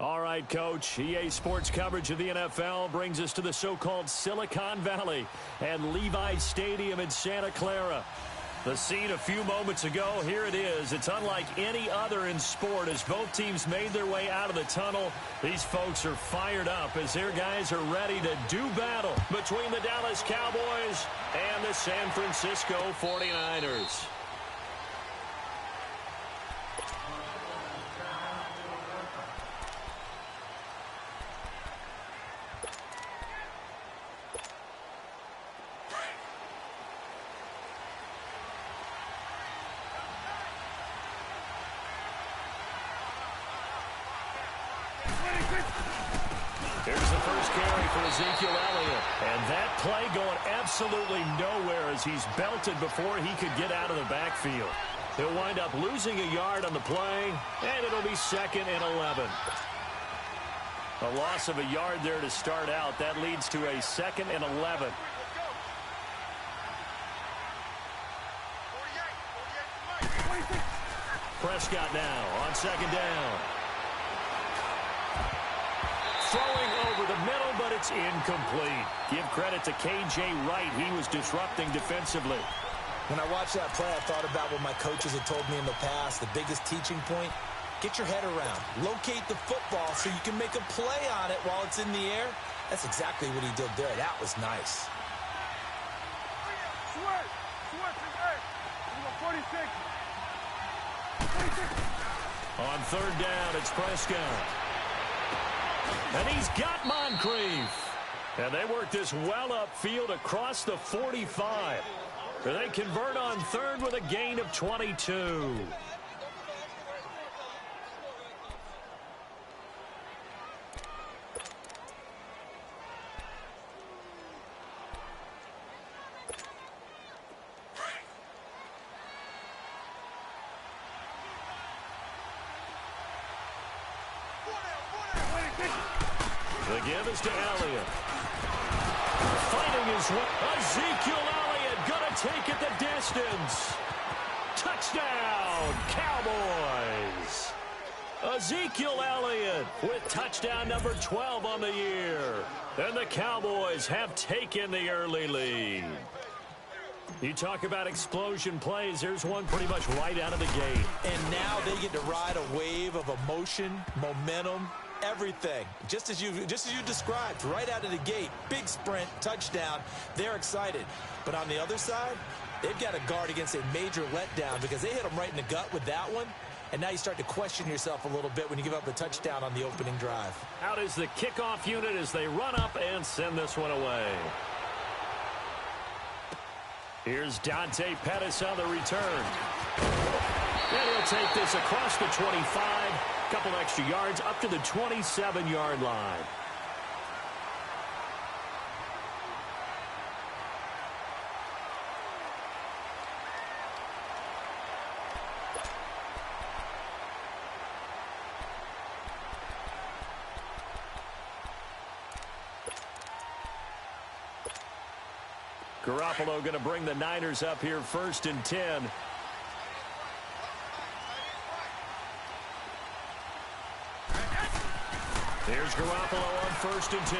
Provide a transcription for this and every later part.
All right, Coach. EA Sports coverage of the NFL brings us to the so-called Silicon Valley and Levi's Stadium in Santa Clara. The scene a few moments ago, here it is. It's unlike any other in sport as both teams made their way out of the tunnel. These folks are fired up as their guys are ready to do battle between the Dallas Cowboys and the San Francisco 49ers. Here's the first carry for Ezekiel Elliott. And that play going absolutely nowhere as he's belted before he could get out of the backfield. He'll wind up losing a yard on the play, and it'll be 2nd and 11. A loss of a yard there to start out. That leads to a 2nd and 11. Prescott now on 2nd down. Throwing over the middle, but it's incomplete. Give credit to K.J. Wright. He was disrupting defensively. When I watched that play, I thought about what my coaches had told me in the past. The biggest teaching point, get your head around. Locate the football so you can make a play on it while it's in the air. That's exactly what he did there. That was nice. On 3rd down, it's Prescott. And he's got Moncrief. And they work this well upfield across the 45. They convert on 3rd with a gain of 22. The give is to Elliott. Fighting his way. Ezekiel Elliott going to take it the distance. Touchdown, Cowboys. Ezekiel Elliott with touchdown number 12 on the year. And the Cowboys have taken the early lead. You talk about explosion plays. There's one pretty much right out of the gate. And now they get to ride a wave of emotion, momentum, everything. Just as you described, right out of the gate. Big sprint, touchdown. They're excited. But on the other side, they've got to guard against a major letdown because they hit them right in the gut with that one. And now you start to question yourself a little bit when you give up a touchdown on the opening drive. Out is the kickoff unit as they run up and send this one away. Here's Dante Pettis on the return. And he'll take this across the 25. Couple extra yards up to the 27-yard line. Garoppolo going to bring the Niners up here 1st and 10. Here's Garoppolo on 1st and 10.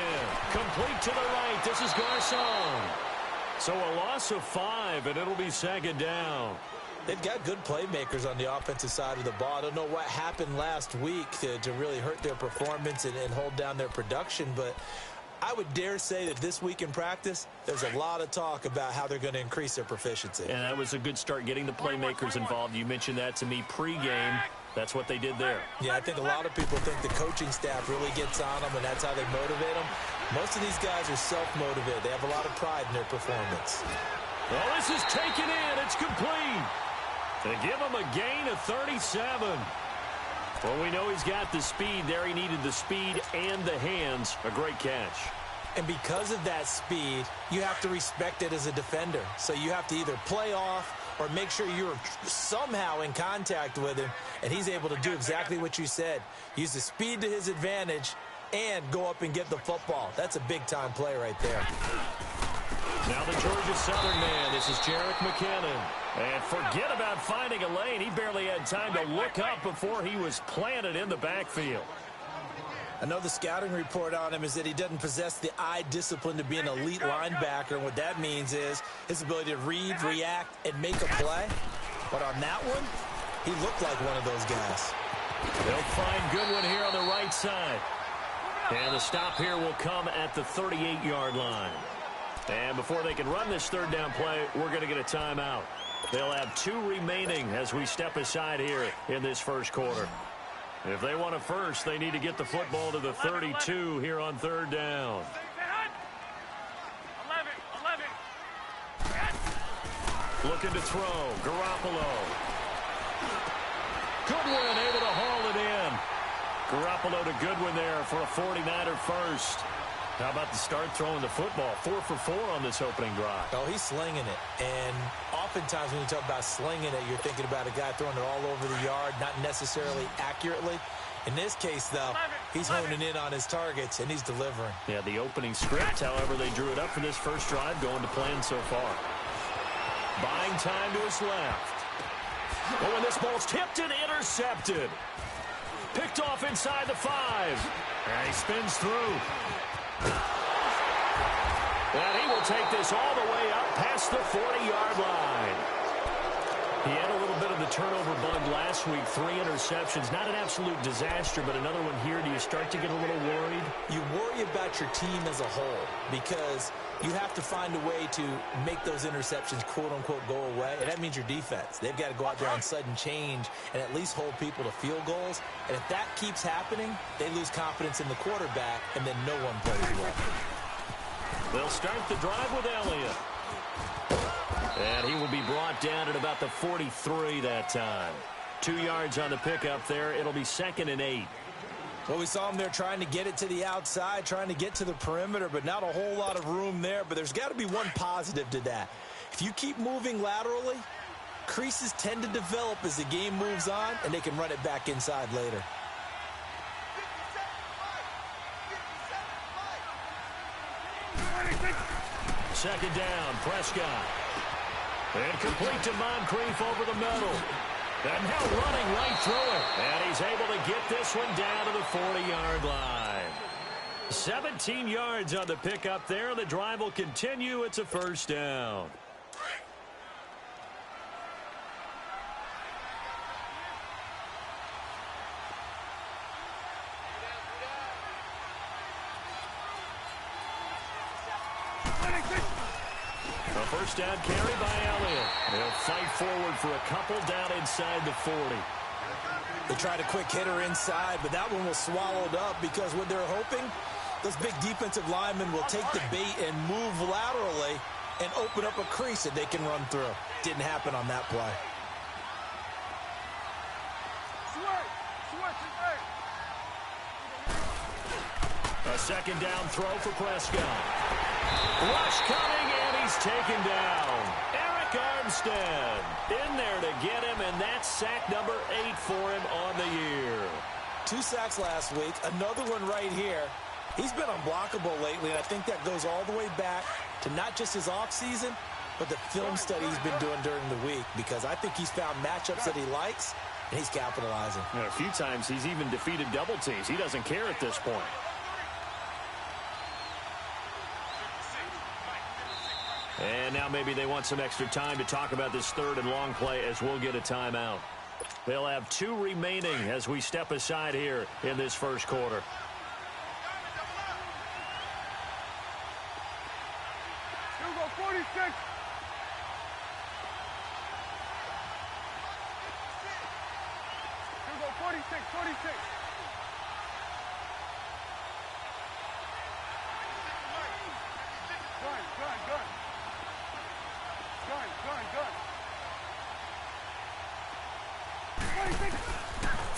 Complete to the right. This is Garcon. So a loss of 5, and it'll be 2nd down. They've got good playmakers on the offensive side of the ball. I don't know what happened last week to really hurt their performance and hold down their production, but I would dare say that this week in practice, there's a lot of talk about how they're going to increase their proficiency. And that was a good start getting the playmakers involved. You mentioned that to me pregame. That's what they did there. Yeah, I think a lot of people think the coaching staff really gets on them, and that's how they motivate them. Most of these guys are self-motivated. They have a lot of pride in their performance. Well, this is taken in. It's complete. They give him a gain of 37. Well, we know he's got the speed there. He needed the speed and the hands. A great catch. And because of that speed, you have to respect it as a defender. So you have to either play off or make sure you're somehow in contact with him, and he's able to do exactly what you said. Use the speed to his advantage and go up and get the football. That's a big-time play right there. Now the Georgia Southern man. This is Jerick McKinnon. And forget about finding a lane. He barely had time to look up before he was planted in the backfield. I know the scouting report on him is that he doesn't possess the eye discipline to be an elite linebacker. And what that means is his ability to read, react, and make a play. But on that one, he looked like one of those guys. They'll find Goodwin here on the right side. And the stop here will come at the 38-yard line. And before they can run this third down play, we're going to get a timeout. They'll have 2 remaining as we step aside here in this first quarter. If they want a first, they need to get the football to the 32 here on third down. 11. Looking to throw. Garoppolo. Goodwin able to haul it in. Garoppolo to Goodwin there for a 49er first. How about the start throwing the football? 4 for 4 on this opening drive. Oh, he's slinging it. And oftentimes when you talk about slinging it, you're thinking about a guy throwing it all over the yard, not necessarily accurately. In this case, though, he's honing in on his targets, and he's delivering. Yeah, the opening script, however, they drew it up for this first drive, going to plan so far. Buying time to his left. Oh, and this ball's tipped and intercepted. Picked off inside the 5. And he spins through. And he will take this all the way up past the 40-yard line. He had a little bit of the turnover bug last week, 3 interceptions. Not an absolute disaster, but another one here. Do you start to get a little worried? You worry about your team as a whole because you have to find a way to make those interceptions, quote-unquote, go away. And that means your defense. They've got to go out there on sudden change and at least hold people to field goals. And if that keeps happening, they lose confidence in the quarterback, and then no one plays well. They'll start the drive with Elliott. And he will be brought down at about the 43 that time. 2 yards on the pickup there. It'll be 2nd and 8. Well, we saw him there trying to get it to the outside, trying to get to the perimeter, but not a whole lot of room there. But there's got to be one positive to that. If you keep moving laterally, creases tend to develop as the game moves on, and they can run it back inside later. Second down, Prescott. And complete to Moncrief over the middle. And now running right through it. And he's able to get this one down to the 40-yard line. 17 yards on the pickup there. The drive will continue. It's a first down. A first down carry by Elliott. They'll fight forward for a couple down inside the 40. They tried a quick hitter inside, but that one was swallowed up because what they're hoping, those big defensive linemen will take the bait and move laterally and open up a crease that they can run through. Didn't happen on that play. A second down throw for Prescott. Rush coming, and he's taken down. Eric Armstead in there to get him, and that's sack number 8 for him on the year. 2 sacks last week, another one right here. He's been unblockable lately, and I think that goes all the way back to not just his offseason, but the film study he's been doing during the week, because I think he's found matchups that he likes, and he's capitalizing. A few times he's even defeated double teams. He doesn't care at this point. And now maybe they want some extra time to talk about this third and long play as we'll get a timeout. They'll have 2 remaining as we step aside here in this first quarter. Go 46. Go 46, 46.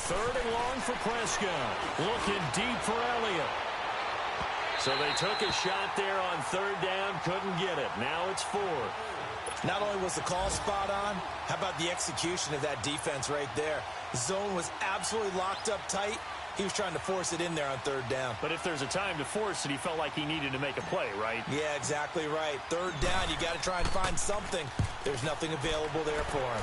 Third and long for Prescott. Looking deep for Elliott. So they took a shot there on third down, couldn't get it. Now it's 4. Not only was the call spot on, how about the execution of that defense right there? The zone was absolutely locked up tight. He was trying to force it in there on third down. But if there's a time to force it, he felt like he needed to make a play, right? Yeah, exactly right. Third down, you got to try and find something. There's nothing available there for him.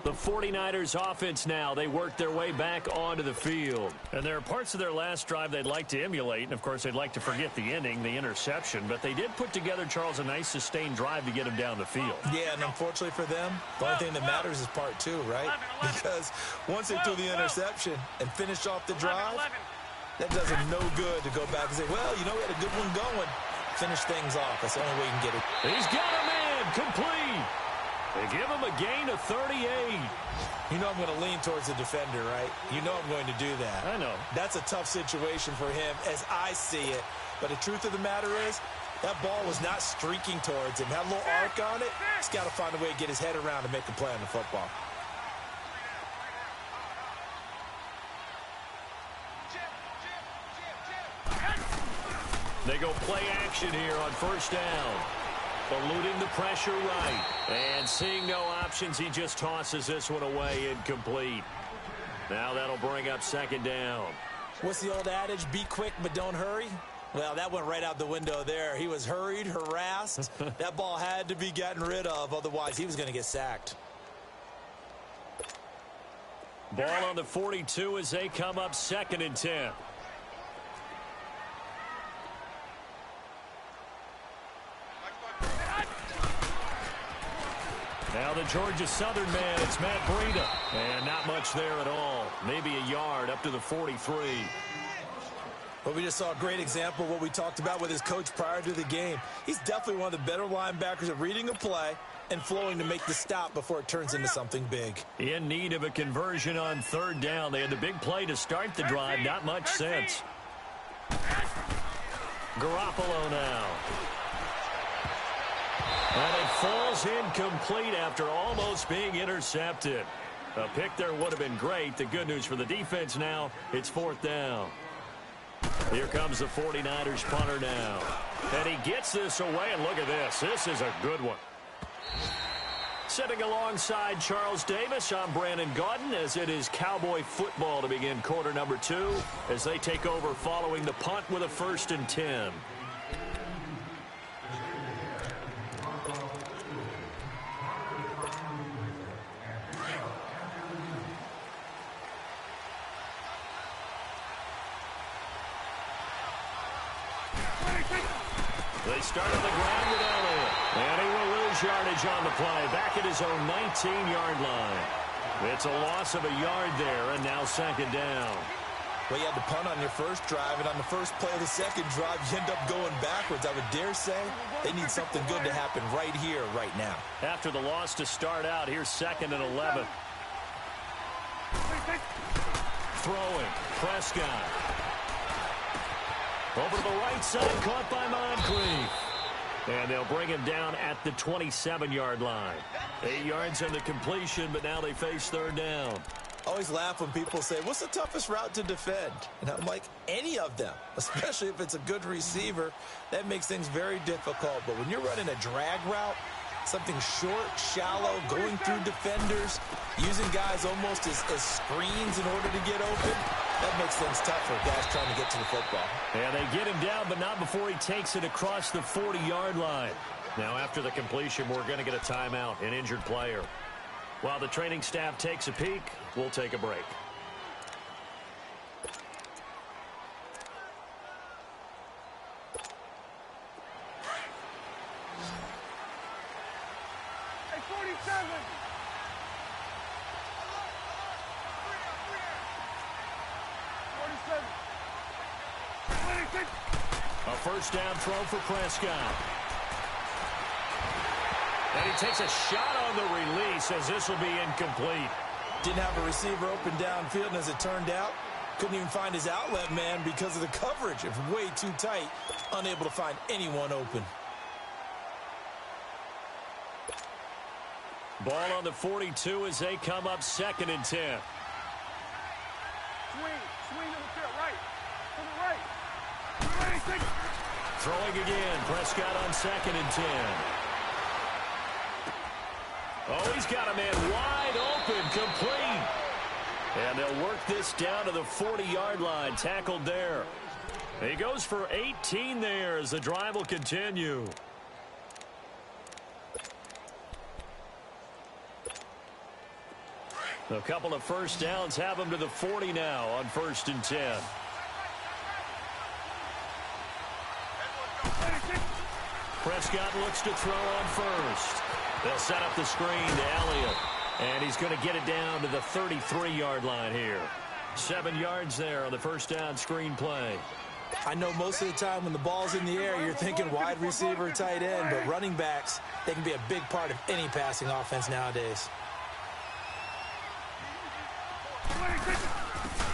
The 49ers offense now, they work their way back onto the field. And there are parts of their last drive they'd like to emulate. And, of course, they'd like to forget the ending, the interception. But they did put together, Charles, a nice sustained drive to get him down the field. Yeah, and unfortunately for them, the only thing that matters is part two, right? Because once they threw the interception and finished off the drive, that does them no good to go back and say, well, you know, we had a good one going. Finish things off. That's the only way you can get it. He's got a man complete. They give him a gain of 38. You know I'm going to lean towards the defender, right? You know I'm going to do that. I know. That's a tough situation for him as I see it. But the truth of the matter is, that ball was not streaking towards him. Had a little arc on it. He's got to find a way to get his head around and make a play on the football. They go play action here on first down. Eluding the pressure right. And seeing no options, he just tosses this one away incomplete. Now that'll bring up second down. What's the old adage? Be quick, but don't hurry. Well, that went right out the window there. He was hurried, harassed. That ball had to be gotten rid of. Otherwise, he was going to get sacked. Ball on the 42 as they come up 2nd and 10. Now the Georgia Southern man, it's Matt Breida. And not much there at all. Maybe a yard up to the 43. Well, we just saw a great example of what we talked about with his coach prior to the game. He's definitely one of the better linebackers at reading a play and flowing to make the stop before it turns into something big. In need of a conversion on 3rd down. They had the big play to start the drive. Not much sense. Garoppolo now. And it falls incomplete after almost being intercepted. A pick there would have been great. The good news for the defense now, it's 4th down. Here comes the 49ers punter now. And he gets this away, and look at this. This is a good one. Sitting alongside Charles Davis, I'm Brandon Gaudin, as it is Cowboy football to begin quarter number 2 as they take over following the punt with a 1st and 10. They start on the ground with Elliott. And he will lose yardage on the play. Back at his own 19-yard line. It's a loss of a yard there, and now 2nd down. Well, you had to punt on your first drive, and on the first play of the second drive, you end up going backwards. I would dare say they need something good to happen right here, right now. After the loss to start out, here's 2nd and 11. Throwing. Prescott. Over to the right side, caught by Moncrief. And they'll bring him down at the 27-yard line. 8 yards on the completion, but now they face 3rd down. Always laugh when people say, what's the toughest route to defend? And I'm like, any of them, especially if it's a good receiver. That makes things very difficult. But when you're running a drag route, something short, shallow, going through defenders, using guys almost as screens in order to get open, that makes things tough for guys trying to get to the football. And they get him down, but not before he takes it across the 40-yard line. Now, after the completion, we're going to get a timeout, an injured player. While the training staff takes a peek, we'll take a break. Hey, 47. A 1st down throw for Prescott. And he takes a shot on the release as this will be incomplete. Didn't have a receiver open downfield, and as it turned out, couldn't even find his outlet man because of the coverage. It was way too tight, unable to find anyone open. Ball on the 42 as they come up 2nd and 10. Swing to the field, right. To the right. 26. Throwing again. Prescott on 2nd and 10. Oh, he's got a man wide open, complete. And they'll work this down to the 40-yard line, tackled there. He goes for 18 there as the drive will continue. A couple of first downs have him to the 40 now on 1st and 10. Prescott looks to throw on first. They'll set up the screen to Elliott. And he's going to get it down to the 33-yard line here. 7 yards there on the first down screen play. I know most of the time when the ball's in the air, you're thinking wide receiver, tight end, but running backs, they can be a big part of any passing offense nowadays.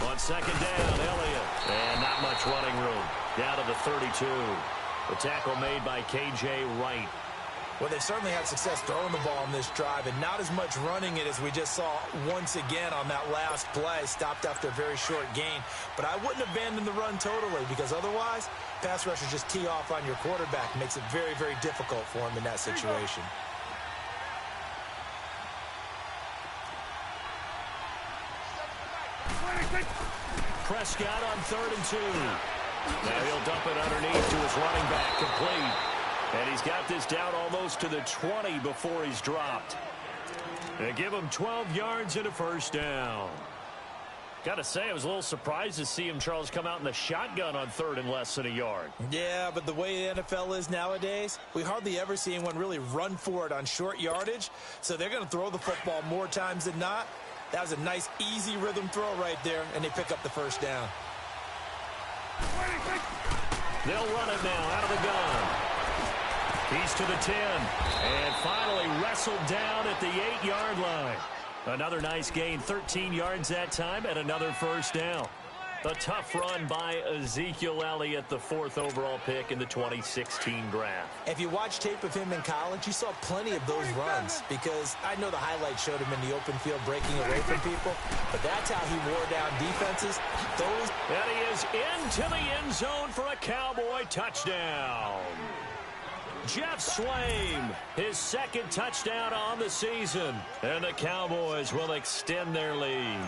On 2nd down, Elliott. And not much running room. Down to the 32. The tackle made by K.J. Wright. Well, they've certainly had success throwing the ball on this drive and not as much running it as we just saw once again on that last play. Stopped after a very short gain. But I wouldn't abandon the run totally because otherwise, pass rushers just tee off on your quarterback. Makes it very, very difficult for him in that situation. Prescott on 3rd and 2. Now he'll dump it underneath to his running back, complete. And he's got this down almost to the 20 before he's dropped. They give him 12 yards and a first down. Got to say, I was a little surprised to see him, Charles, come out in the shotgun on 3rd and less than a yard. Yeah, but the way the NFL is nowadays, we hardly ever see anyone really run for it on short yardage. So they're going to throw the football more times than not. That was a nice, easy rhythm throw right there, and they pick up the first down. They'll run it now out of the gun. He's to the 10, and finally wrestled down at the 8-yard line. Another nice gain, 13 yards that time, and another first down. A tough run by Ezekiel Elliott, the 4th overall pick in the 2016 draft. If you watch tape of him in college, you saw plenty of those runs because I know the highlights showed him in the open field breaking away from people, but that's how he wore down defenses. And he is into the end zone for a Cowboy touchdown. Jeff Swaim, his 2nd touchdown on the season. And the Cowboys will extend their lead.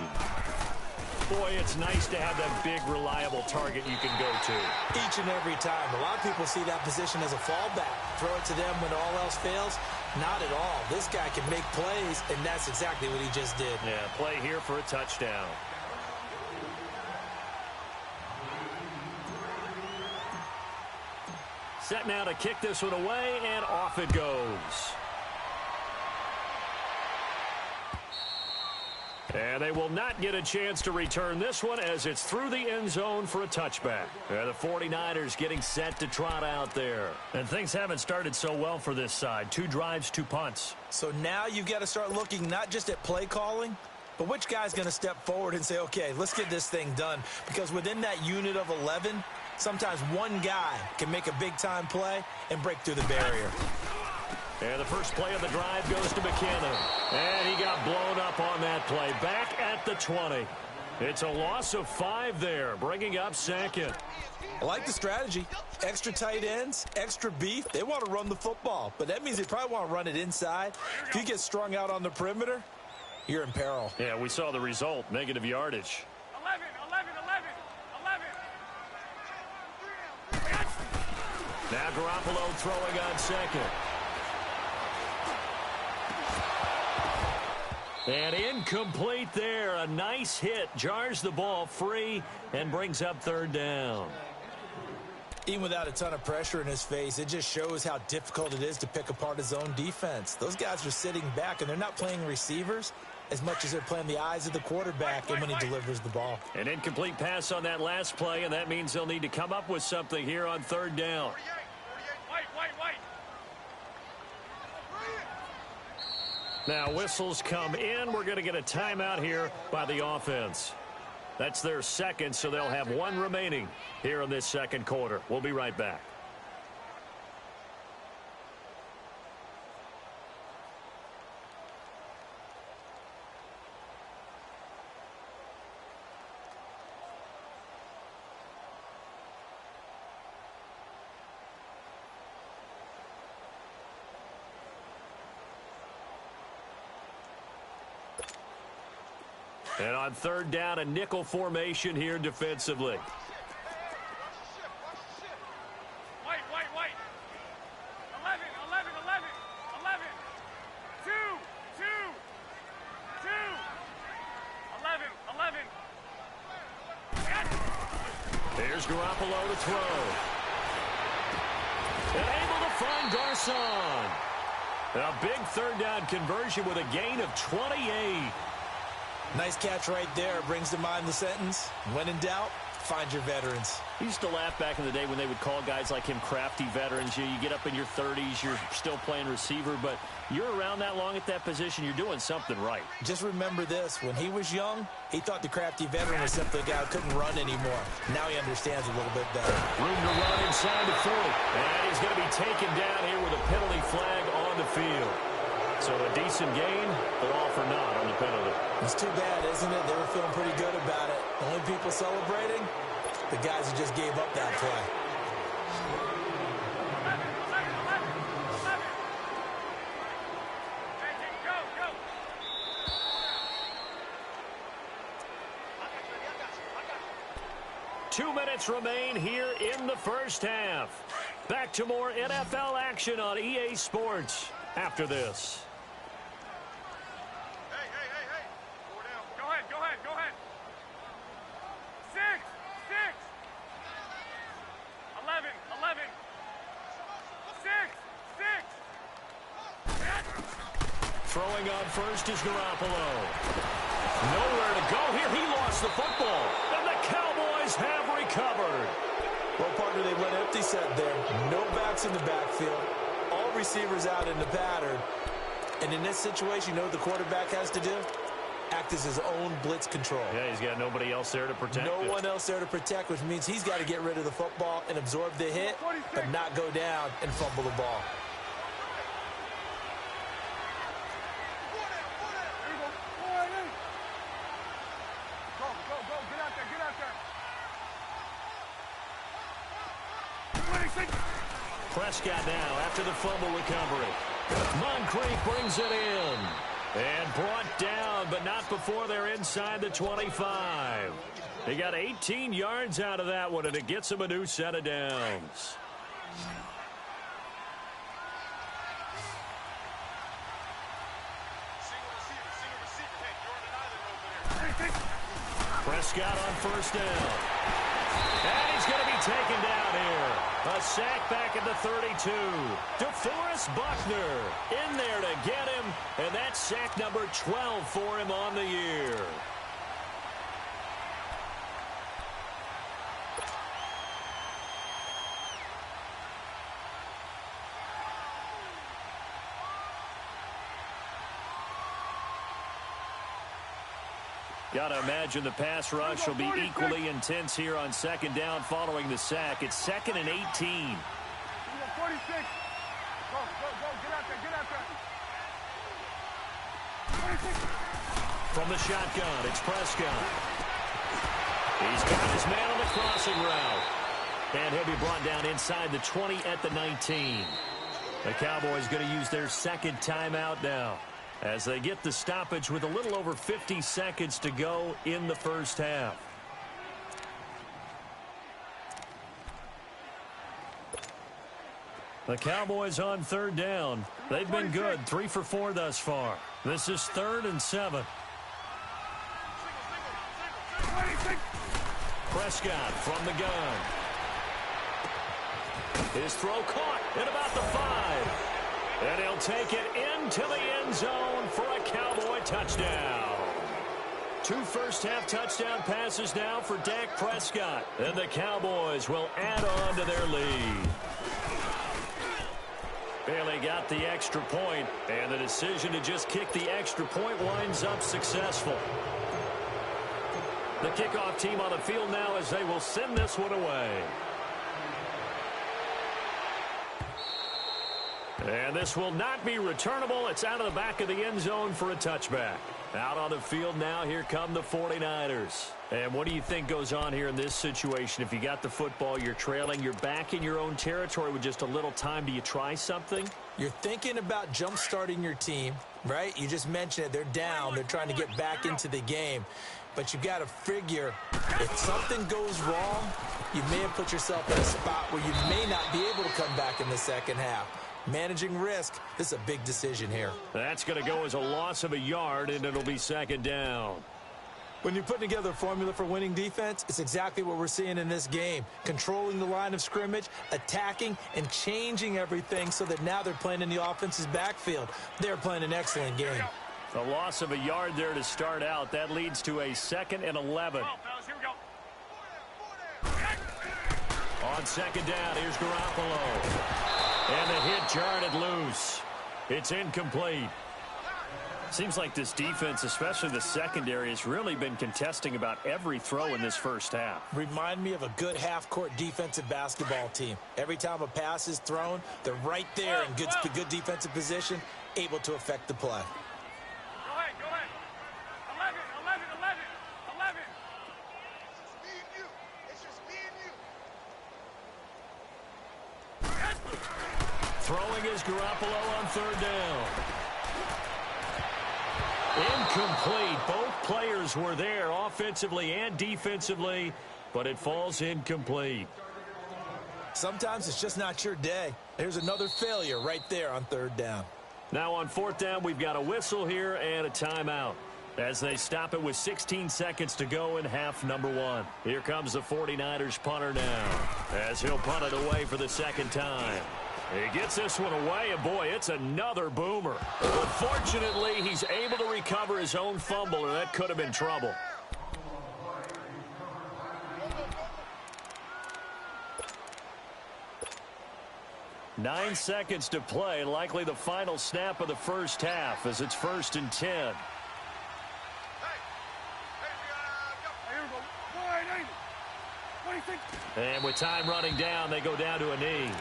Boy, it's nice to have that big, reliable target you can go to. Each and every time. A lot of people see that position as a fallback. Throw it to them when all else fails. Not at all. This guy can make plays, and that's exactly what he just did. Yeah, play here for a touchdown. Set now to kick this one away, and off it goes. And they will not get a chance to return this one as it's through the end zone for a touchback. The 49ers getting set to trot out there. And things haven't started so well for this side. 2 drives, 2 punts. So now you've got to start looking not just at play calling, but which guy's going to step forward and say, okay, let's get this thing done. Because within that unit of 11, sometimes one guy can make a big-time play and break through the barrier. And the first play of the drive goes to McKinnon. And he got blown up on that play. Back at the 20. It's a loss of 5 there, bringing up 2nd. I like the strategy. Extra tight ends, extra beef. They want to run the football, but that means they probably want to run it inside. If you get strung out on the perimeter, you're in peril. Yeah, we saw the result, negative yardage. 11. Now Garoppolo throwing on 2nd. And incomplete there. A nice hit. Jars the ball free and brings up 3rd down. Even without a ton of pressure in his face, it just shows how difficult it is to pick apart his own defense. Those guys are sitting back, and they're not playing receivers as much as they're playing the eyes of the quarterback and when he delivers the ball. An incomplete pass on that last play, and that means they'll need to come up with something here on 3rd down. Now whistles come in. We're going to get a timeout here by the offense. That's their 2nd, so they'll have 1 remaining here in this 2nd quarter. We'll be right back. And on 3rd down, a nickel formation here defensively. White. 11. 2. Here's Garoppolo to throw. And able to find Garcon. A big third down conversion with a gain of 28. Nice catch right there. Brings to mind the sentence, when in doubt, find your veterans. I used to laugh back in the day when they would call guys like him crafty veterans. You get up in your 30s, you're still playing receiver, but you're around that long at that position, you're doing something right. Just remember this. When he was young, he thought the crafty veteran was simply a guy who couldn't run anymore. Now he understands a little bit better. Room to run inside the 40. And he's going to be taken down here with a penalty flag on the field. So a decent gain, but all for naught on the penalty. It's too bad, isn't it? They were feeling pretty good about it. The only people celebrating, the guys who just gave up that play. Go. 2 minutes remain here in the first half. Back to more NFL action on EA Sports after this. Go ahead. 6. 11. 6. Throwing on first is Garoppolo. Nowhere to go here. He lost the football. And the Cowboys have recovered. Well, partner, they went empty set there. No backs in the backfield. All receivers out in the pattern. And in this situation, you know what the quarterback has to do? Act as his own blitz control. Yeah, he's got nobody else there to protect. No one else there to protect, which means he's got to get rid of the football and absorb the hit, but not go down and fumble the ball. Go. Get out there. Prescott now after the fumble recovery. Moncrief brings it in. And brought down, but not before they're inside the 25. They got 18 yards out of that one, and it gets them a new set of downs. Prescott on first down. And he's going to be taken down here. A sack back at the 32. DeForest Buckner in there to get him. And that's sack number 12 for him on the year. Got to imagine the pass rush will be equally intense here on second down following the sack. It's 2nd and 18. 46. Go. Get out there. 46. From the shotgun, it's Prescott. He's got his man on the crossing route. And he'll be brought down inside the 20 at the 19. The Cowboys going to use their second timeout now, as they get the stoppage with a little over 50 seconds to go in the first half. The Cowboys on third down. They've been good, 3 for 4 thus far. This is 3rd and 7. Prescott from the gun. His throw caught at about the 5. And he'll take it into the end zone for a Cowboy touchdown. 2 first-half touchdown passes now for Dak Prescott. And the Cowboys will add on to their lead. Bailey got the extra point, and the decision to just kick the extra point winds up successful. The kickoff team on the field now as they will send this one away. And this will not be returnable. It's out of the back of the end zone for a touchback. Out on the field now, here come the 49ers. And what do you think goes on here in this situation? If you got the football, you're trailing, you're back in your own territory with just a little time. Do you try something? You're thinking about jump-starting your team, right? You just mentioned it. They're down. They're trying to get back into the game. But you've got to figure, if something goes wrong, you may have put yourself in a spot where you may not be able to come back in the second half. Managing risk, this is a big decision here. That's going to go as a loss of a yard, and it'll be second down. When you're putting together a formula for winning defense, it's exactly what we're seeing in this game. Controlling the line of scrimmage, attacking, and changing everything so that now they're playing in the offense's backfield. They're playing an excellent game. A loss of a yard there to start out. That leads to a 2nd and 11. On second down, here's Garoppolo. And the hit jarred loose. It's incomplete. Seems like this defense, especially the secondary, has really been contesting about every throw in this first half. Remind me of a good half-court defensive basketball team. Every time a pass is thrown, they're right there in good defensive position, able to affect the play. Go ahead. 11. It's just me and you. Throwing is Garoppolo on third down. Incomplete. Both players were there offensively and defensively, but it falls incomplete. Sometimes it's just not your day. There's another failure right there on third down. Now on fourth down, we've got a whistle here and a timeout as they stop it with 16 seconds to go in half number 1. Here comes the 49ers punter now as he'll punt it away for the second time. He gets this one away, and boy, it's another boomer. But fortunately, he's able to recover his own fumble, or that could have been trouble. Nine seconds to play, likely the final snap of the first half as it's 1st and 10. And with time running down, they go down to a knee.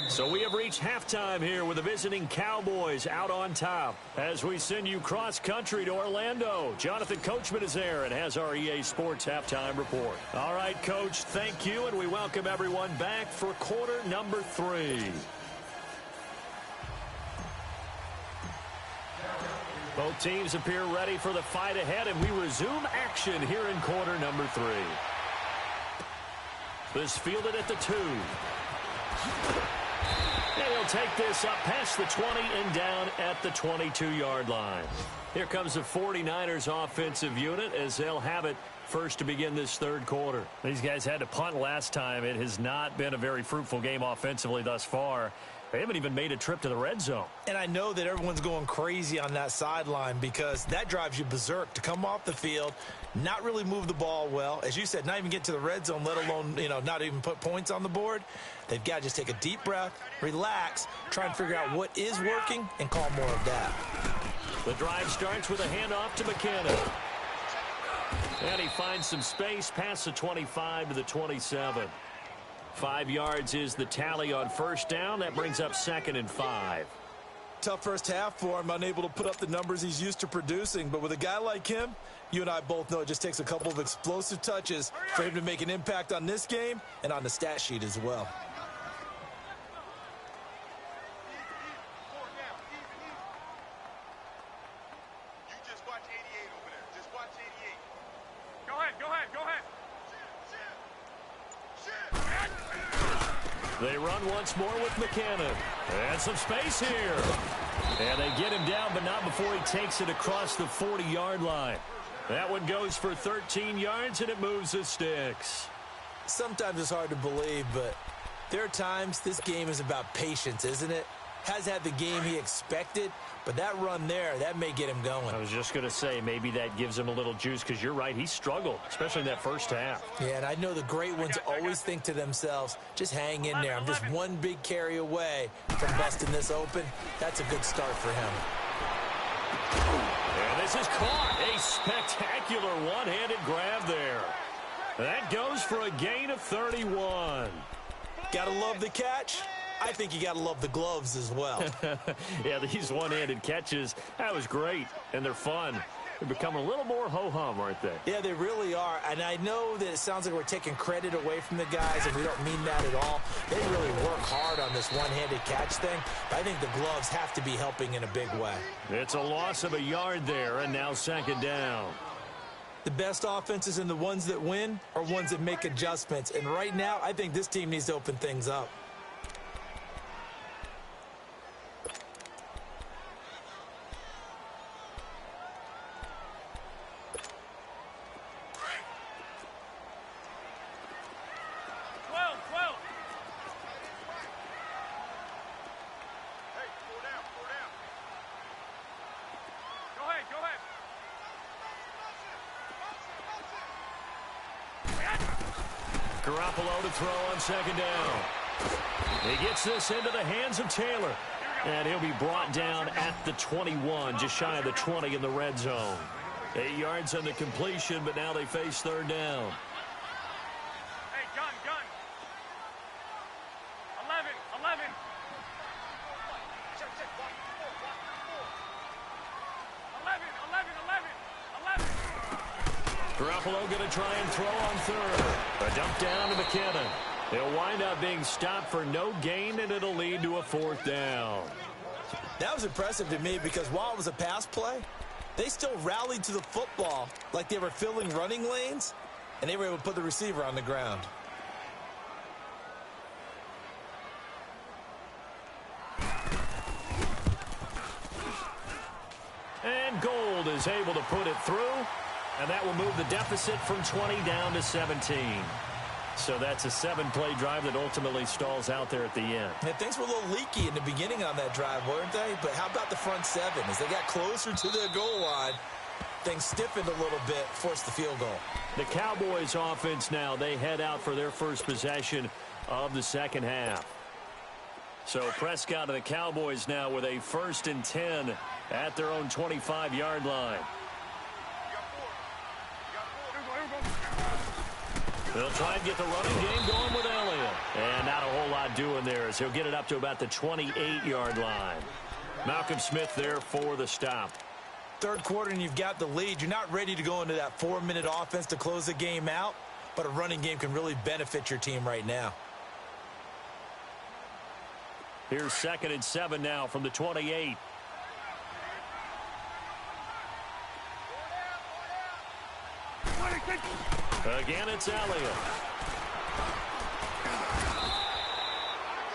So we have reached halftime here with the visiting Cowboys out on top. As we send you cross-country to Orlando, Jonathan Coachman is there and has our EA Sports halftime report. All right, Coach, thank you, and we welcome everyone back for quarter number 3. Both teams appear ready for the fight ahead, and we resume action here in quarter number 3. This fielded at the 2. And he'll take this up past the 20 and down at the 22-yard line. Here comes the 49ers offensive unit as they'll have it first to begin this third quarter. These guys had to punt last time. It has not been a very fruitful game offensively thus far. They haven't even made a trip to the red zone. And I know that everyone's going crazy on that sideline because that drives you berserk to come off the field, not really move the ball well. As you said, not even get to the red zone, let alone, not even put points on the board. They've got to just take a deep breath, relax, try and figure out what is working, and call more of that. The drive starts with a handoff to McKenna. And he finds some space past the 25 to the 27. 5 yards is the tally on first down. That brings up 2nd and 5. Tough first half for him, unable to put up the numbers he's used to producing. But with a guy like him, you and I both know it just takes a couple of explosive touches for him to make an impact on this game and on the stat sheet as well. You just watch 88 over there. Just watch 88. Go ahead. They run once more with McKinnon. And some space here. And they get him down, but not before he takes it across the 40-yard line. That one goes for 13 yards, and it moves the sticks. Sometimes it's hard to believe, but there are times this game is about patience, isn't it? Has had the game he expected, but that run there, that may get him going. I was just going to say, maybe that gives him a little juice, because you're right, he struggled, especially in that first half. Yeah, and I know the great ones always think to themselves, just hang in there. I'm just one big carry away from busting this open. That's a good start for him. And this is caught. A spectacular one-handed grab there. That goes for a gain of 31. Gotta love the catch. I think you got to love the gloves as well. Yeah, these one-handed catches, that was great, and they're fun. They become a little more ho-hum, aren't they? Yeah, they really are, and I know that it sounds like we're taking credit away from the guys, and we don't mean that at all. They really work hard on this one-handed catch thing, but I think the gloves have to be helping in a big way. It's a loss of a yard there, and now 2nd down. The best offenses and the ones that win are ones that make adjustments, and right now, I think this team needs to open things up. Garoppolo to throw on second down. He gets this into the hands of Taylor. And he'll be brought down at the 21, just shy of the 20 in the red zone. 8 yards on the completion, but now they face third down. Hey, gun. 11. Check. 11. Garoppolo going to try and throw on third. A dump down to McKinnon. He'll wind up being stopped for no gain, and it'll lead to a fourth down. That was impressive to me because while it was a pass play, they still rallied to the football like they were filling running lanes, and they were able to put the receiver on the ground. And Gold is able to put it through, and that will move the deficit from 20 down to 17. So that's a 7-play drive that ultimately stalls out there at the end. And things were a little leaky in the beginning on that drive, weren't they? But how about the front seven? As they got closer to the goal line, things stiffened a little bit, forced the field goal. The Cowboys offense now, they head out for their first possession of the second half. So Prescott and the Cowboys now with a 1st and 10 at their own 25-yard line. They'll try and get the running game going with Elliott. And not a whole lot doing there as he'll get it up to about the 28-yard line. Malcolm Smith there for the stop. Third quarter and you've got the lead. You're not ready to go into that 4-minute offense to close the game out, but a running game can really benefit your team right now. Here's 2nd and 7 now from the 28. Again, it's Elliott.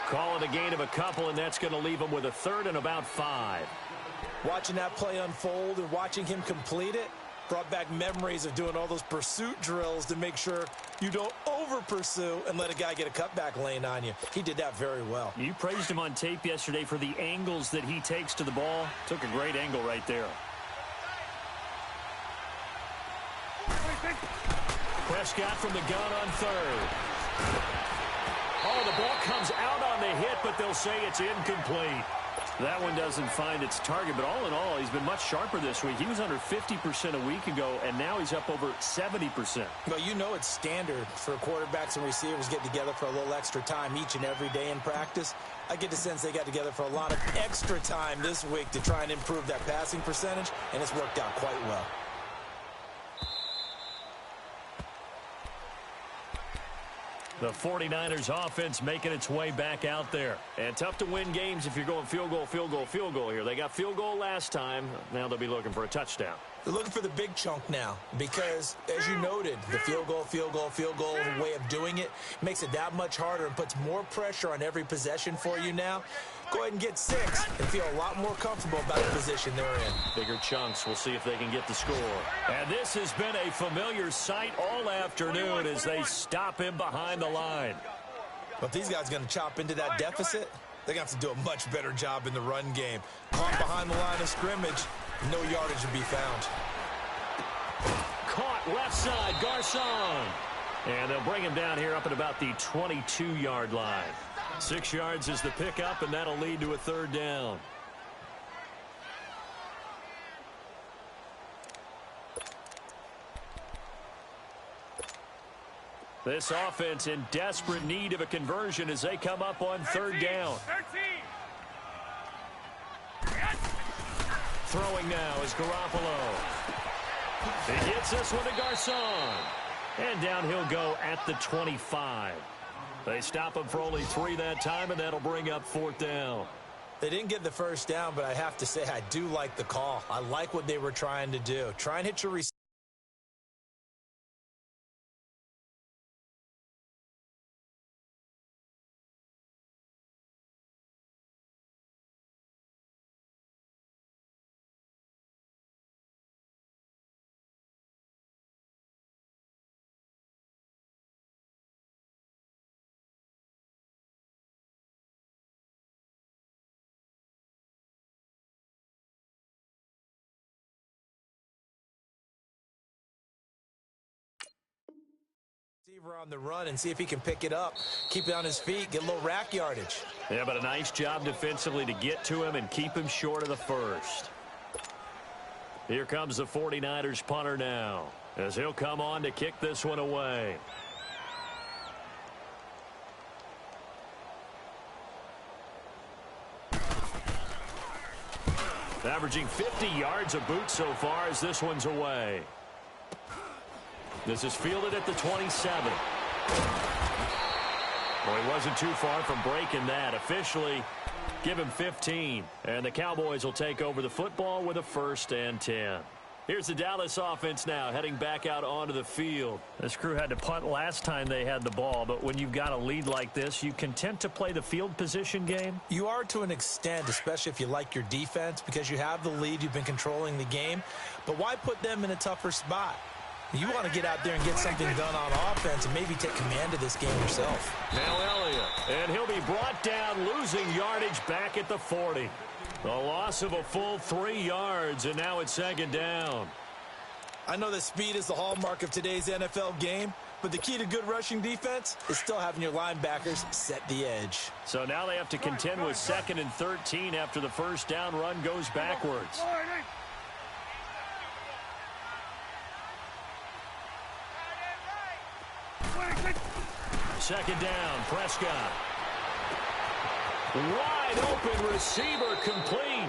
Call it a gain of a couple, and that's going to leave him with a 3rd and about 5. Watching that play unfold and watching him complete it brought back memories of doing all those pursuit drills to make sure you don't over-pursue and let a guy get a cutback lane on you. He did that very well. You praised him on tape yesterday for the angles that he takes to the ball. Took a great angle right there. Prescott from the gun on 3rd. Oh, the ball comes out on the hit, but they'll say it's incomplete. That one doesn't find its target, but all in all, he's been much sharper this week. He was under 50% a week ago, and now he's up over 70%. Well, you know it's standard for quarterbacks and receivers getting together for a little extra time each and every day in practice. I get the sense they got together for a lot of extra time this week to try and improve that passing percentage, and it's worked out quite well. The 49ers offense making its way back out there. And tough to win games if you're going field goal here. They got field goal last time. Now they'll be looking for a touchdown. They're looking for the big chunk now because, as you noted, the field goal way of doing it makes it that much harder and puts more pressure on every possession for you now. Go ahead and get 6 and feel a lot more comfortable about the position they're in. Bigger chunks. We'll see if they can get the score. And this has been a familiar sight all afternoon as they stop him behind the line. But these guys are going to chop into that deficit. They're going to have to do a much better job in the run game. Caught behind the line of scrimmage, no yardage to be found. Caught left side, Garcon. And they'll bring him down here up at about the 22-yard line. 6 yards is the pickup, and that'll lead to a 3rd down. This offense in desperate need of a conversion as they come up on 3rd down. 13. Throwing now is Garoppolo. He gets this one to Garcon. And down he'll go at the 25. They stop him for only 3 that time, and that'll bring up 4th down. They didn't get the first down, but I have to say I do like the call. I like what they were trying to do. Try and hit your receiver. Receiver on the run and see if he can pick it up, keep it on his feet, get a little rack yardage. Yeah, but a nice job defensively to get to him and keep him short of the first. Here comes the 49ers punter now, as he'll come on to kick this one away. Averaging 50 yards a boot so far as this one's away. This is fielded at the 27. Well, he wasn't too far from breaking that. Officially, give him 15. And the Cowboys will take over the football with a 1st and 10. Here's the Dallas offense now, heading back out onto the field. This crew had to punt last time they had the ball, but when you've got a lead like this, you content to play the field position game? You are to an extent, especially if you like your defense, because you have the lead, you've been controlling the game. But why put them in a tougher spot? You want to get out there and get something done on offense and maybe take command of this game yourself. Now Elliott, and he'll be brought down, losing yardage back at the 40. A loss of a full 3 yards, and now it's 2nd down. I know that speed is the hallmark of today's NFL game, but the key to good rushing defense is still having your linebackers set the edge. So now they have to contend with 2nd and 13 after the 1st down run goes backwards. 2nd down, Prescott. Wide open receiver complete.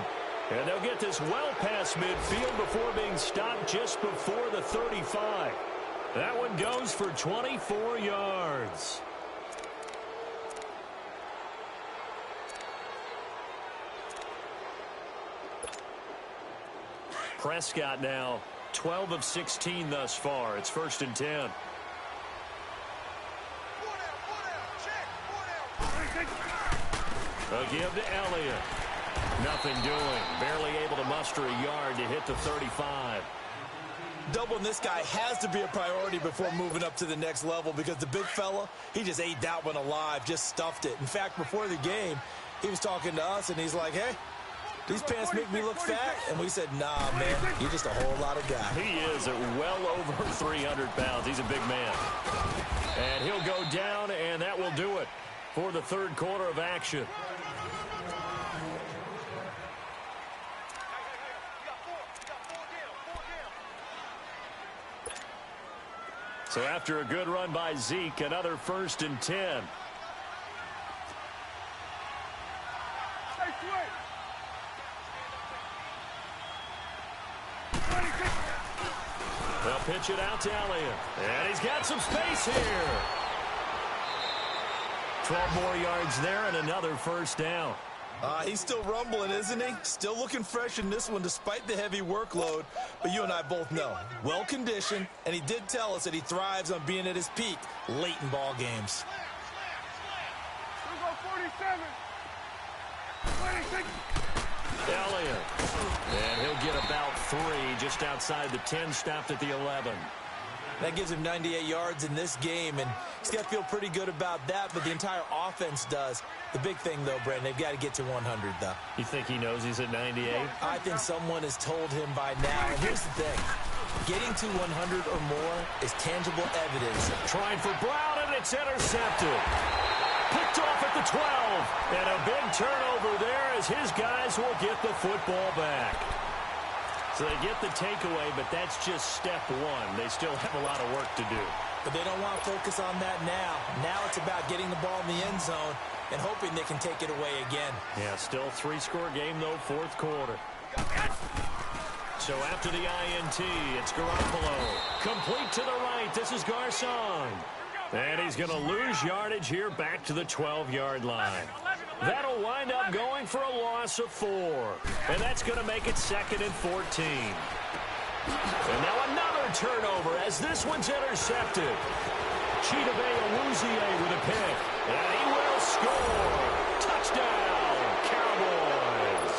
And they'll get this well past midfield before being stopped just before the 35. That one goes for 24 yards. Prescott now 12 of 16 thus far. It's 1st and 10. A give to Elliott. Nothing doing. Barely able to muster a yard to hit the 35. Doubling this guy has to be a priority before moving up to the next level because the big fella, he just ate that one alive, just stuffed it. In fact, before the game, he was talking to us, and he's like, hey, these pants make me look fat. And we said, nah, man, you're just a whole lot of guy. He is at well over 300 pounds. He's a big man. And he'll go down, and that will do it for the 3rd quarter of action. So after a good run by Zeke, another 1st and 10. They'll pitch it out to Elliott. And he's got some space here. 12 more yards there and another 1st down. He's still rumbling, isn't he? Still looking fresh in this one despite the heavy workload. But you and I both know, well-conditioned, and he did tell us that he thrives on being at his peak late in ball games. Elliott. And he'll get about 3 just outside the 10, stopped at the 11. That gives him 98 yards in this game, and he's got to feel pretty good about that, but the entire offense does. The big thing, though, Brandon, they've got to get to 100, though. You think he knows he's at 98? I think someone has told him by now. And here's the thing. Getting to 100 or more is tangible evidence. Trying for Brown, and it's intercepted. Picked off at the 12. And a big turnover there as his guys will get the football back. So they get the takeaway, but that's just step 1. They still have a lot of work to do. But they don't want to focus on that now. Now it's about getting the ball in the end zone and hoping they can take it away again. Yeah, still 3-score game, though, 4th quarter. So after the INT, it's Garoppolo. Complete to the right. This is Garcon. And he's going to lose yardage here back to the 12-yard line. That'll wind up going for a loss of 4. And that's going to make it 2nd and 14. And now another turnover as this one's intercepted. Chidobe Awuzie with a pick. And he will score. Touchdown, Cowboys.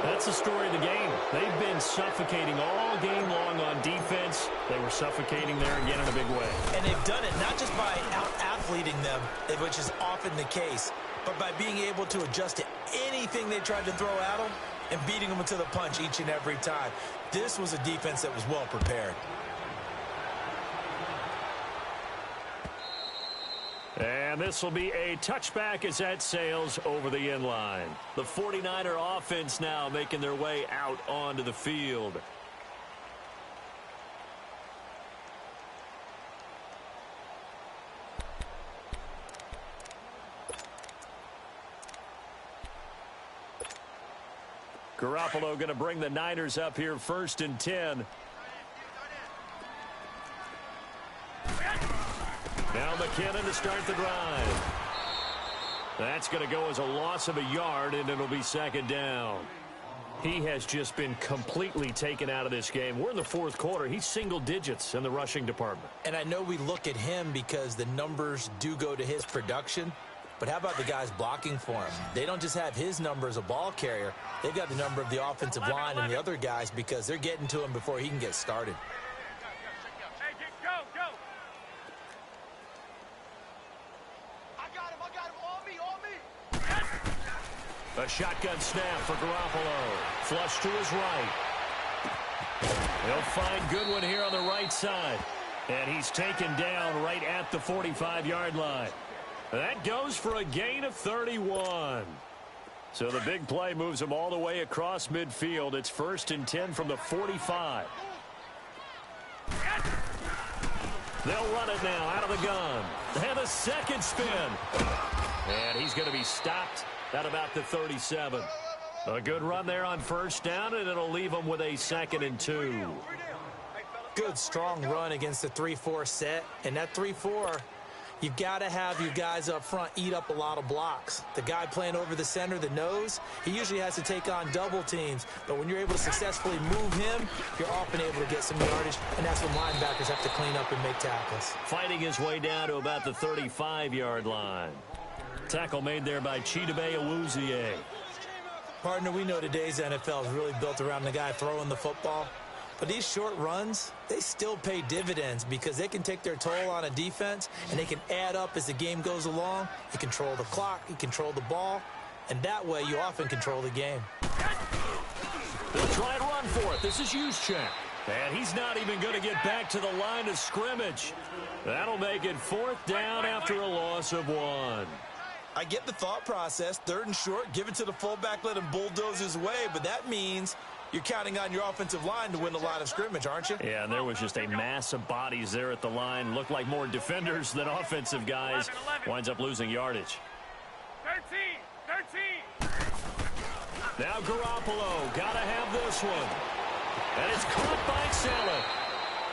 That's the story of the game. They've been suffocating all game long on defense. They were suffocating there again in a big way. And they've done it not just by out-athleting them, which is often the case, but by being able to adjust to anything they tried to throw at them and beating them to the punch each and every time. This was a defense that was well prepared. And this will be a touchback as that sails over the end line. The 49er offense now making their way out onto the field. Garoppolo going to bring the Niners up here 1st and 10. Now McKinnon to start the drive. That's going to go as a loss of a yard, and it'll be 2nd down. He has just been completely taken out of this game. We're in the 4th quarter. He's single digits in the rushing department. And I know we look at him because the numbers do go to his production. But how about the guys blocking for him? They don't just have his number as a ball carrier. They've got the number of the offensive line and the other guys because they're getting to him before he can get started. Hey, go, go. I got him, on me. A shotgun snap for Garoppolo. Flush to his right. He'll find Goodwin here on the right side. And he's taken down right at the 45-yard line. That goes for a gain of 31. So the big play moves him all the way across midfield. It's 1st and 10 from the 45. They'll run it now out of the gun. And a second spin. And he's going to be stopped at about the 37. A good run there on 1st down, and it'll leave him with a 2nd and 2. Good, strong run against the 3-4 set. And that 3-4... you've got to have your guys up front eat up a lot of blocks. The guy playing over the center, the nose, he usually has to take on double teams. But when you're able to successfully move him, you're often able to get some yardage, and that's when linebackers have to clean up and make tackles. Fighting his way down to about the 35-yard line. Tackle made there by Chidobe Awuzie. Partner, we know today's NFL is really built around the guy throwing the football. But these short runs, they still pay dividends because they can take their toll on a defense and they can add up as the game goes along. You control the clock, you control the ball, and that way you often control the game. They'll try and run for it. This is Juszczyk. And he's not even going to get back to the line of scrimmage. That'll make it 4th down after a loss of 1. I get the thought process. 3rd and short, give it to the fullback, let him bulldoze his way, but that means you're counting on your offensive line to win the line of scrimmage, aren't you? Yeah, and there was just a mass of bodies there at the line. Looked like more defenders than offensive guys. 11. Winds up losing yardage. 13. Now Garoppolo, gotta have this one. And it's caught by Saleh.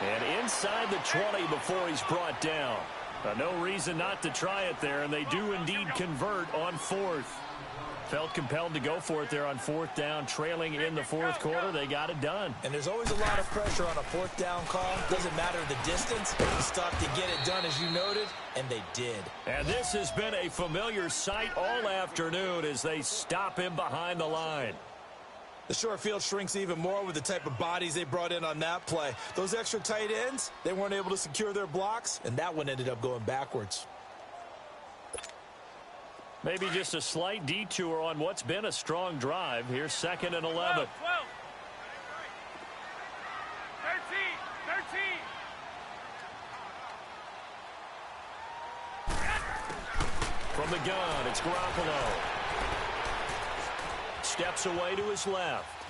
And inside the 20 before he's brought down. No reason not to try it there, and they do indeed convert on 4th. Felt compelled to go for it there on 4th down, trailing in the 4th quarter. They got it done. And there's always a lot of pressure on a 4th down call. Doesn't matter the distance. You stop to get it done, as you noted, and they did. And this has been a familiar sight all afternoon as they stop him behind the line. The short field shrinks even more with the type of bodies they brought in on that play. Those extra tight ends, they weren't able to secure their blocks, and that one ended up going backwards. Maybe just a slight detour on what's been a strong drive. Here's 2nd and 11. 12. 13. From the gun, it's Garoppolo. Steps away to his left.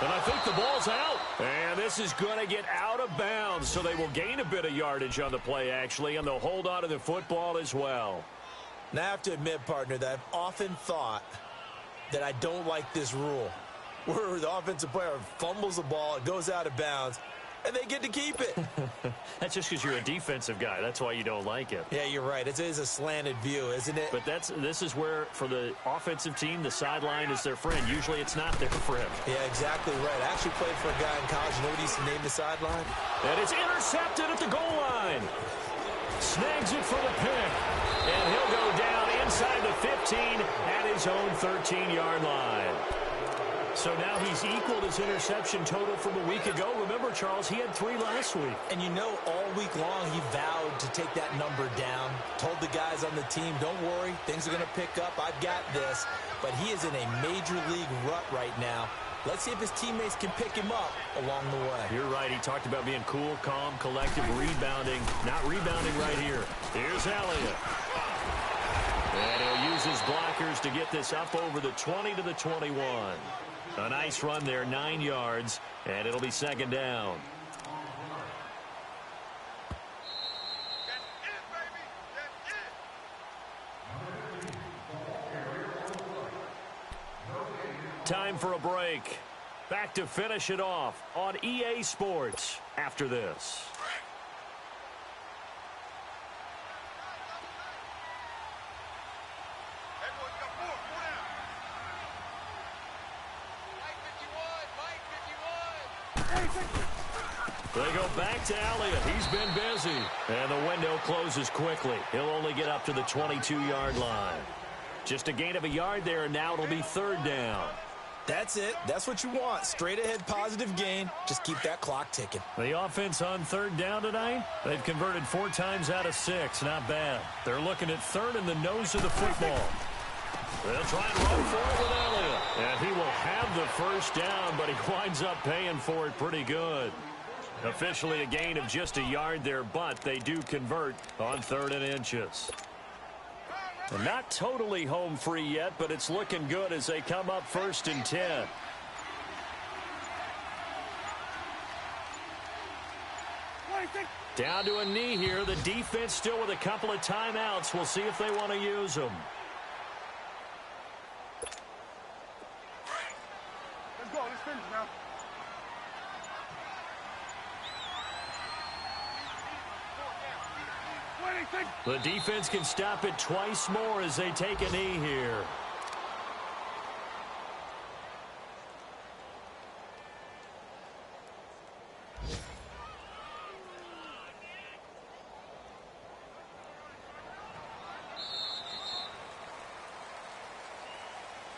And I think the ball's out. And this is going to get out of bounds, so they will gain a bit of yardage on the play, actually, and they'll hold on to the football as well. Now, I have to admit, partner, that I've often thought that I don't like this rule, where the offensive player fumbles the ball, it goes out of bounds, and they get to keep it. That's just because you're a defensive guy. That's why you don't like it. Yeah, you're right. It is a slanted view, isn't it? But this is where, for the offensive team, the sideline is their friend. Usually it's not there for him. Yeah, exactly right. I actually played for a guy in college. You know what he used to name the sideline? And it's intercepted at the goal line. Snags it for the pick. And he'll go down inside the 15 at his own 13-yard line. So now he's equaled his interception total from a week ago. Remember, Charles, he had 3 last week. And you know, all week long he vowed to take that number down. Told the guys on the team, don't worry, things are going to pick up. I've got this. But he is in a major league rut right now. Let's see if his teammates can pick him up along the way. You're right. He talked about being cool, calm, collective, rebounding. Not rebounding right here. Here's Elliott. And he'll use his blockers to get this up over the 20 to the 21. A nice run there, 9 yards, and it'll be second down. Time for a break. Back to finish it off on EA Sports after this. They go back to Elliott. He's been busy. And the window closes quickly. He'll only get up to the 22-yard line. Just a gain of a yard there, and now it'll be third down. That's it. That's what you want. Straight ahead positive gain. Just keep that clock ticking. The offense on third down tonight, they've converted 4 times out of 6. Not bad. They're looking at third in the nose of the football. They'll try and run for it with Elliott. And he will have the first down, but he winds up paying for it pretty good. Officially a gain of just a yard there, but they do convert on 3rd and inches. And not totally home free yet, but it's looking good as they come up 1st and 10. Down to a knee here. The defense still with a couple of timeouts. We'll see if they want to use them. Let's go. Let's finish now. The defense can stop it twice more as they take a knee here.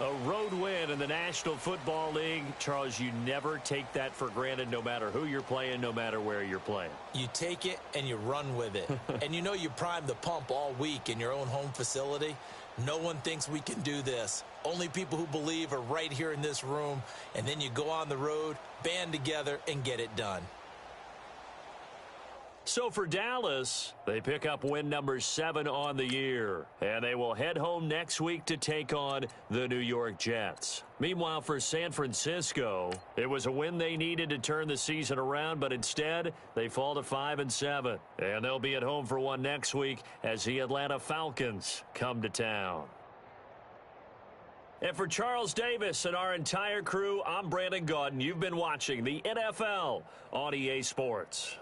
A road win in the National Football League. Charles, you never take that for granted no matter who you're playing, no matter where you're playing. You take it and you run with it. And you know you primed the pump all week in your own home facility. No one thinks we can do this. Only people who believe are right here in this room. And then you go on the road, band together, and get it done. So for Dallas, they pick up win number 7 on the year. And they will head home next week to take on the New York Jets. Meanwhile, for San Francisco, it was a win they needed to turn the season around, but instead, they fall to 5-7. And they'll be at home for one next week as the Atlanta Falcons come to town. And for Charles Davis and our entire crew, I'm Brandon Gaudin. You've been watching the NFL on EA Sports.